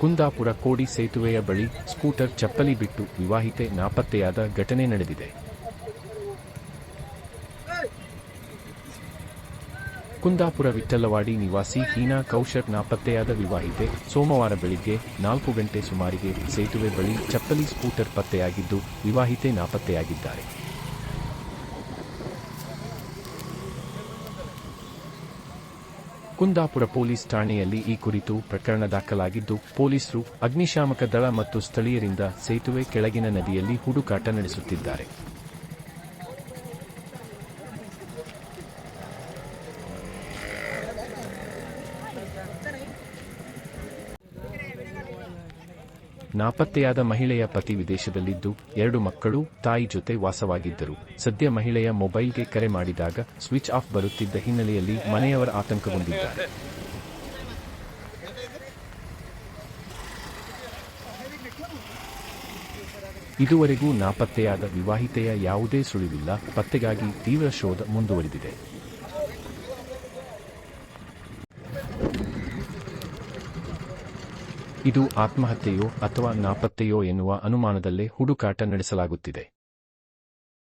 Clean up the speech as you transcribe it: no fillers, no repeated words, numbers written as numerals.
ಕುಂದಾಪುರ ಕೋಡಿ ಸೇತುವೆಯ ಬಳಿ ಸ್ಕೂಟರ್ ಚಪ್ಪಲಿ ಬಿಟ್ಟು ವಿವಾಹಿತೆ ನಾಪತ್ತೆಯಾದ ಘಟನೆ ನಡೆದಿದೆ. ಕುಂದಾಪುರ ವಿಠ್ಠಲವಾಡಿ ನಿವಾಸಿ ಹೀನಾ ಕೌಶರ್ ನಾಪತ್ತೆಯಾದ ವಿವಾಹಿತೆ ಸೋಮವಾರ ಬೆಳಿಗ್ಗೆ 4 ಗಂಟೆ ಸುಮಾರಿಗೆ ಸೇತುವೆ ಬಳಿ ಚಪ್ಪಲಿ ಸ್ಕೂಟರ್ ಪತ್ತೆಯಾಗಿದ್ದು, ವಿವಾಹಿತೆ ನಾಪತ್ತೆಯಾಗಿದ್ದಾರೆ. ಕುಂದಾಪುರ ಪೊಲೀಸ್ ಠಾಣೆಯಲ್ಲಿ ಈ ಕುರಿತು ಪ್ರಕರಣ ದಾಖಲಾಗಿದ್ದು, ಪೊಲೀಸರು, ಅಗ್ನಿಶಾಮಕ ದಳ ಮತ್ತು ಸ್ಥಳೀಯರಿಂದ ಸೇತುವೆ ಕೆಳಗಿನ ನದಿಯಲ್ಲಿ ಹುಡುಕಾಟ ನಡೆಸುತ್ತಿದ್ದಾರೆ. ನಾಪತ್ತೆಯಾದ ಮಹಿಳೆಯ ಪತಿ ವಿದೇಶದಲ್ಲಿದ್ದು 2 ಮಕ್ಕಳು, ತಾಯಿ ಜೊತೆ ವಾಸವಾಗಿದ್ದರು. ಸದ್ಯ ಮಹಿಳೆಯ ಮೊಬೈಲ್ಗೆ ಕರೆ ಮಾಡಿದಾಗ ಸ್ವಿಚ್ ಆಫ್ ಬರುತ್ತಿದ್ದ ಹಿನ್ನೆಲೆಯಲ್ಲಿ ಮನೆಯವರ ಆತಂಕಗೊಂಡಿದ್ದಾರೆ. ಇದುವರೆಗೂ ನಾಪತ್ತೆಯಾದ ವಿವಾಹಿತೆಯ ಯಾವುದೇ ಸುಳಿವಿಲ್ಲ. ಪತ್ತೆಗಾಗಿ ತೀವ್ರ ಶೋಧ ಮುಂದುವರಿದಿದೆ. ಇದು ಆತ್ಮಹತ್ಯೆಯೋ ಅಥವಾ ನಾಪತ್ತೆಯೋ ಎನ್ನುವ ಅನುಮಾನದಲ್ಲೇ ಹುಡುಕಾಟ ನಡೆಸಲಾಗುತ್ತಿದೆ.